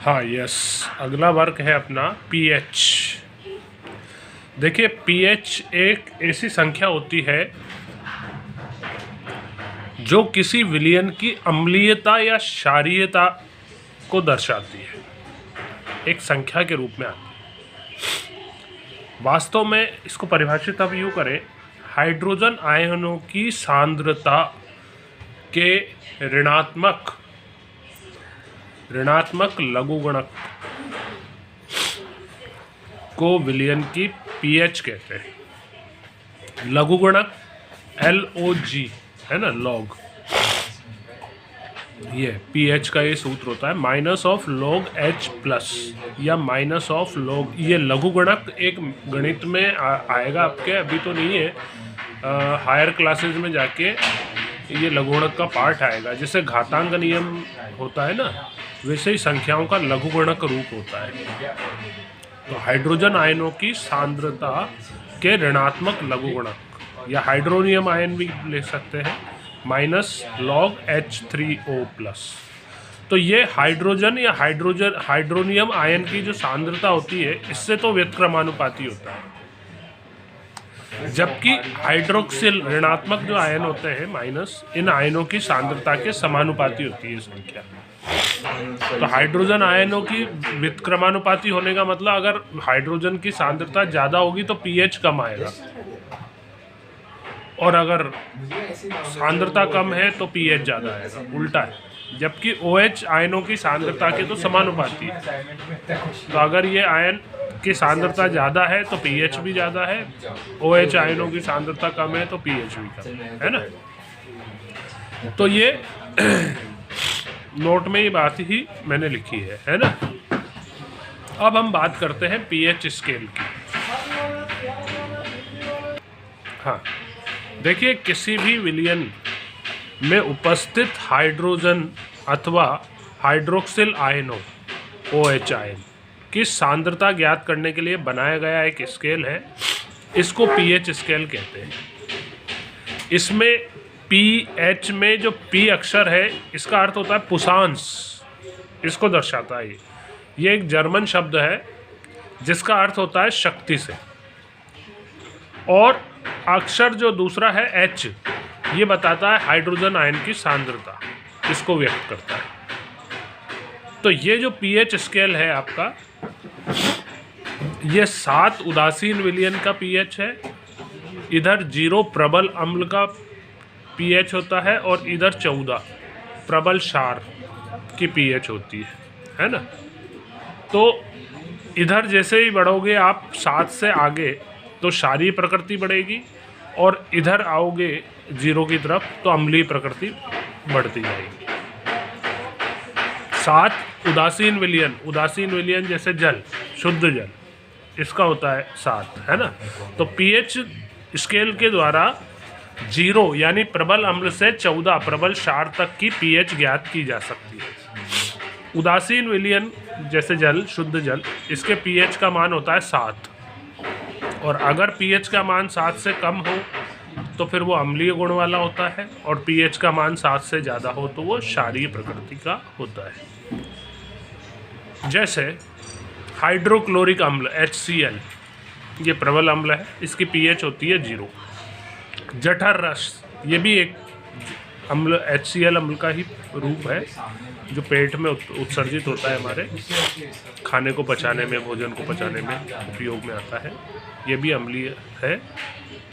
हाँ यस, अगला वर्क है अपना पीएच। देखिए पीएच एक ऐसी संख्या होती है जो किसी विलयन की अम्लीयता या क्षारीयता को दर्शाती है, एक संख्या के रूप में आती है। वास्तव में इसको परिभाषित अब यूँ करें, हाइड्रोजन आयनों की सांद्रता के ऋणात्मक लघुगणक को विलयन की पीएच कहते हैं। लघुगणक LOG है ना, लॉग, ये पीएच का ये सूत्र होता है, minus of log H plus या माइनस ऑफ लॉग। ये लघुगणक एक गणित में आएगा आपके, अभी तो नहीं है, हायर क्लासेस में जाके ये लघुगणक का पार्ट आएगा। जैसे घातांक नियम होता है ना, वैसे ही संख्याओं का लघुगणक रूप होता है। तो हाइड्रोजन आयनों की सांद्रता के ऋणात्मक लघुगणक या हाइड्रोनियम आयन भी ले सकते हैं, माइनस लॉग H3O प्लस। तो ये हाइड्रोजन या हाइड्रोनियम आयन की जो सांद्रता होती है, इससे तो व्यतक्रमानुपाती होता है, जबकि हाइड्रोक्सिल ऋणात्मक जो आयन होते हैं माइनस, इन आयनों की सांद्रता के समानुपाती होती है संख्या। तो हाइड्रोजन आयनों की व्युत्क्रमानुपाती होने का मतलब, अगर हाइड्रोजन की सांद्रता ज़्यादा होगी तो पीएच कम आएगा, और अगर सांद्रता कम है तो पीएच ज़्यादा आएगा, उल्टा है। जबकि OH आयनों की सांद्रता के तो समानुपाती है। तो अगर ये आयन की सांद्रता ज़्यादा है तो पीएच भी ज़्यादा है, OH आयनों की सांद्रता कम है तो पीएच भी कम है ना। तो ये नोट में ये बात ही मैंने लिखी है ना। अब हम बात करते हैं पीएच स्केल की। हाँ देखिए, किसी भी विलयन में उपस्थित हाइड्रोजन अथवा हाइड्रोक्सिल आयनों OH आयन की सांद्रता ज्ञात करने के लिए बनाया गया एक स्केल है, इसको पीएच स्केल कहते हैं। इसमें पीएच में जो P अक्षर है, इसका अर्थ होता है पुशांश, इसको दर्शाता है। ये एक जर्मन शब्द है जिसका अर्थ होता है शक्ति से, और अक्षर जो दूसरा है H, ये बताता है हाइड्रोजन आयन की सांद्रता, इसको व्यक्त करता है। तो ये जो पीएच स्केल है आपका, ये 7 उदासीन विलयन का पीएच है, इधर 0 प्रबल अम्ल का पीएच होता है, और इधर 14 प्रबल क्षार की पीएच होती है ना। तो इधर जैसे ही बढ़ोगे आप 7 से आगे तो क्षारीय प्रकृति बढ़ेगी, और इधर आओगे 0 की तरफ तो अम्लीय प्रकृति बढ़ती जाएगी। 7 उदासीन विलयन जैसे जल, शुद्ध जल, इसका होता है 7, है ना। तो पीएच स्केल के द्वारा 0 यानी प्रबल अम्ल से 14 प्रबल क्षार तक की पीएच ज्ञात की जा सकती है। उदासीन विलयन जैसे जल, शुद्ध जल, इसके पीएच का मान होता है 7, और अगर पीएच का मान 7 से कम हो तो फिर वो अम्लीय गुण वाला होता है, और पीएच का मान 7 से ज़्यादा हो तो वो क्षारीय प्रकृति का होता है। जैसे हाइड्रोक्लोरिक अम्ल HCl, ये प्रबल अम्ल है, इसकी पीएच होती है 0। जठर रस, ये भी एक अम्ल HCl अम्ल का ही रूप है, जो पेट में उत्सर्जित होता है, हमारे खाने को पचाने में, भोजन को पचाने में उपयोग में आता है। ये भी अम्लीय है,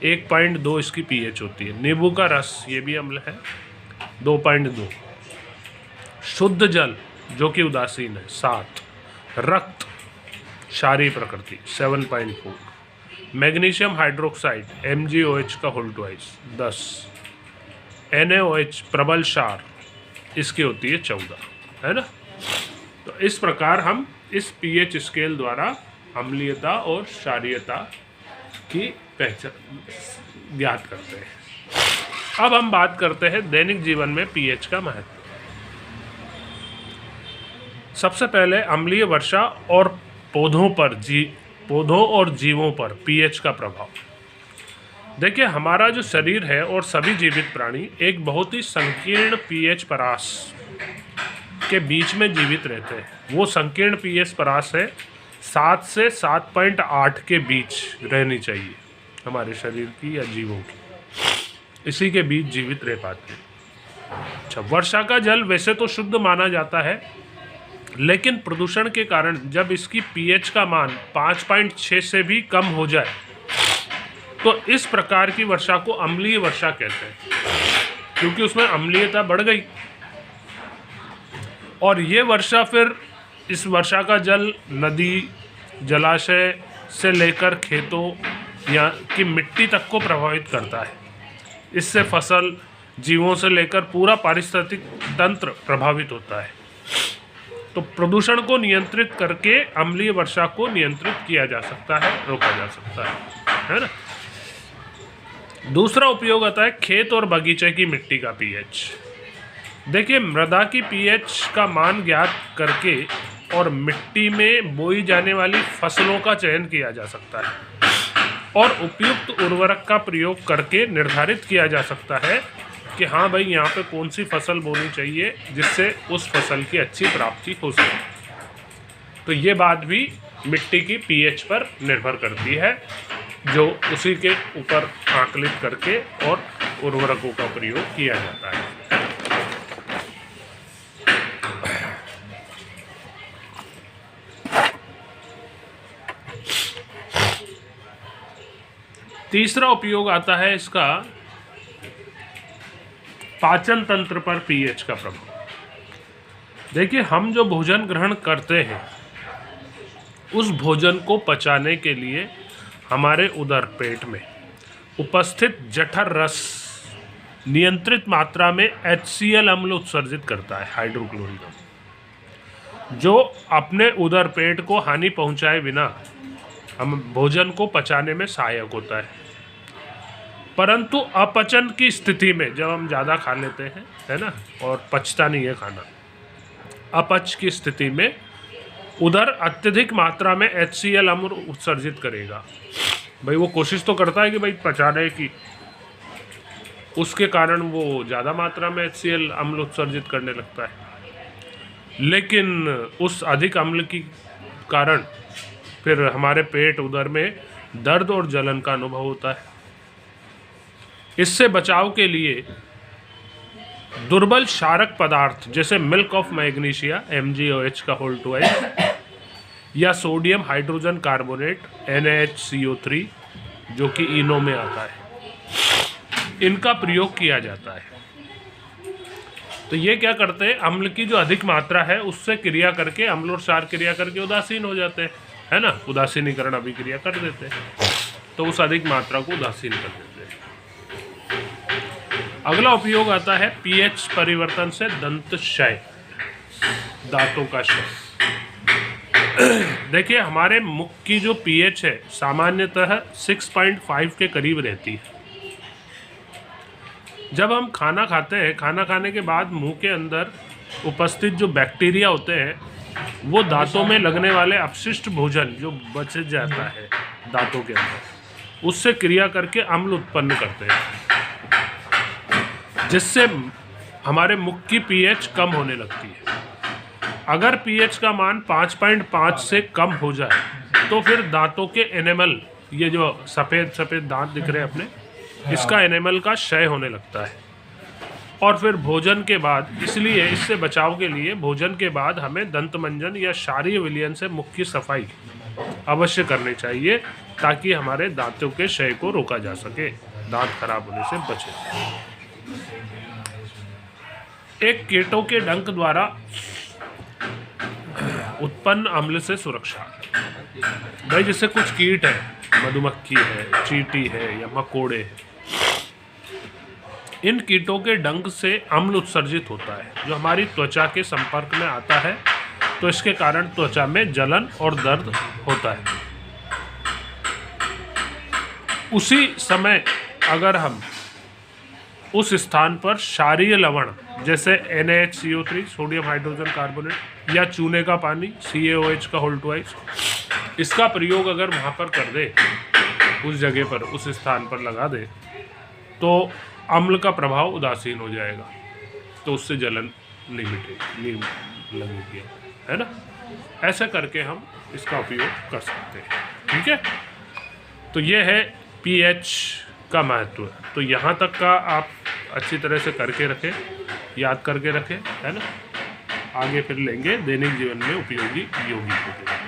1.2 इसकी पीएच होती है। नींबू का रस, ये भी अम्ल है, 2.2। शुद्ध जल जो कि उदासीन है 7। रक्त क्षारीय प्रकृति 7.4। मैग्नीशियम हाइड्रोक्साइड MgOH का होल ट्वाइस 10। NaOH प्रबल क्षार, इसकी होती है 14, है ना। तो इस प्रकार हम इस पीएच स्केल द्वारा अम्लीयता और क्षारीयता की पहचान ज्ञात करते हैं। अब हम बात करते हैं दैनिक जीवन में पीएच का महत्व। सबसे पहले अम्लीय वर्षा और पौधों और जीवों पर पीएच का प्रभाव। देखिए, हमारा जो शरीर है और सभी जीवित प्राणी एक बहुत ही संकीर्ण पीएच परास के बीच में जीवित रहते हैं। वो संकीर्ण पीएच परास है 7 से 7.8 के बीच रहनी चाहिए हमारे शरीर की या जीवों की, इसी के बीच जीवित रह पाते हैं। अच्छा, वर्षा का जल वैसे तो शुद्ध माना जाता है, लेकिन प्रदूषण के कारण जब इसकी पीएच का मान 5.6 से भी कम हो जाए तो इस प्रकार की वर्षा को अम्लीय वर्षा कहते हैं, क्योंकि उसमें अम्लीयता बढ़ गई। और ये वर्षा फिर इस वर्षा का जल नदी, जलाशय से लेकर खेतों या की मिट्टी तक को प्रभावित करता है। इससे फसल, जीवों से लेकर पूरा पारिस्थितिक तंत्र प्रभावित होता है। तो प्रदूषण को नियंत्रित करके अम्लीय वर्षा को नियंत्रित किया जा सकता है, रोका जा सकता है ना। दूसरा उपयोग आता है खेत और बगीचे की मिट्टी का पीएच। देखिए, मृदा की पीएच का मान ज्ञात करके और मिट्टी में बोई जाने वाली फसलों का चयन किया जा सकता है और उपयुक्त उर्वरक का प्रयोग करके निर्धारित किया जा सकता है कि हाँ भाई, यहाँ पे कौन सी फसल बोनी चाहिए जिससे उस फसल की अच्छी प्राप्ति हो सके। तो ये बात भी मिट्टी की पीएच पर निर्भर करती है, जो उसी के ऊपर आकलित करके और उर्वरकों का प्रयोग किया जाता है। तीसरा उपयोग आता है इसका पाचन तंत्र पर पीएच का प्रभाव। देखिए, हम जो भोजन ग्रहण करते हैं उस भोजन को पचाने के लिए हमारे उदर पेट में उपस्थित जठर रस नियंत्रित मात्रा में HCl अम्ल उत्सर्जित करता है, हाइड्रोक्लोरिक अम्ल, जो अपने उदर पेट को हानि पहुंचाए बिना हम भोजन को पचाने में सहायक होता है। परंतु अपचन की स्थिति में जब हम ज़्यादा खा लेते हैं, है ना, और पचता नहीं है खाना, अपच की स्थिति में उधर अत्यधिक मात्रा में HCl अम्ल उत्सर्जित करेगा। भाई वो कोशिश तो करता है कि भाई पचाने की, उसके कारण वो ज़्यादा मात्रा में HCl अम्ल उत्सर्जित करने लगता है, लेकिन उस अधिक अम्ल की कारण फिर हमारे पेट उदर में दर्द और जलन का अनुभव होता है। इससे बचाव के लिए दुर्बल क्षारक पदार्थ जैसे मिल्क ऑफ मैग्नीशिया MgOH का होल 2H या सोडियम हाइड्रोजन कार्बोनेट NaHCO3 जो कि इनो में आता है, इनका प्रयोग किया जाता है। तो ये क्या करते हैं, अम्ल की जो अधिक मात्रा है उससे क्रिया करके, अम्ल और क्षार क्रिया करके उदासीन हो जाते हैं, है ना, उदासीनीकरण अभिक्रिया कर देते हैं, तो उस अधिक मात्रा को उदासीन कर देते हैं। अगला उपयोग आता है पीएच परिवर्तन से दंत क्षय, दांतों का क्षय। देखिए, हमारे मुख की जो पीएच है सामान्यतः 6.5 के करीब रहती है। जब हम खाना खाते हैं, खाना खाने के बाद मुंह के अंदर उपस्थित जो बैक्टीरिया होते हैं वो दांतों में लगने वाले अपशिष्ट भोजन जो बच जाता है दांतों के अंदर, उससे क्रिया करके अम्ल उत्पन्न करते हैं, जिससे हमारे मुख की पीएच कम होने लगती है। अगर पीएच का मान 5.5 से कम हो जाए तो फिर दांतों के एनेमल, ये जो सफ़ेद सफ़ेद दांत दिख रहे हैं अपने, इसका एनेमल का क्षय होने लगता है। और फिर भोजन के बाद, इसलिए इससे बचाव के लिए भोजन के बाद हमें दंत मंजन या क्षारीय विलयन से मुख की सफाई अवश्य करनी चाहिए, ताकि हमारे दांतों के क्षय को रोका जा सके, दांत खराब होने से बचे। एक कीटों के डंक द्वारा उत्पन्न अम्ल से सुरक्षा। भाई जैसे कुछ कीट है, मधुमक्खी है, चींटी है या मकोड़े हैं, इन कीटों के डंक से अम्ल उत्सर्जित होता है जो हमारी त्वचा के संपर्क में आता है, तो इसके कारण त्वचा में जलन और दर्द होता है। उसी समय अगर हम उस स्थान पर क्षारीय लवण जैसे NaHCO3 सोडियम हाइड्रोजन कार्बोनेट या चूने का पानी CaOH का होल 2H, इसका प्रयोग अगर वहाँ पर कर दे, उस जगह पर, उस स्थान पर लगा दे, तो अम्ल का प्रभाव उदासीन हो जाएगा, तो उससे जलन लगेगी, है ना। ऐसा करके हम इसका उपयोग कर सकते हैं, ठीक है। तो ये है पीएच का महत्व। तो यहाँ तक का आप अच्छी तरह से करके रखें, याद करके रखें, है ना। आगे फिर लेंगे दैनिक जीवन में उपयोगी यौगिकों के।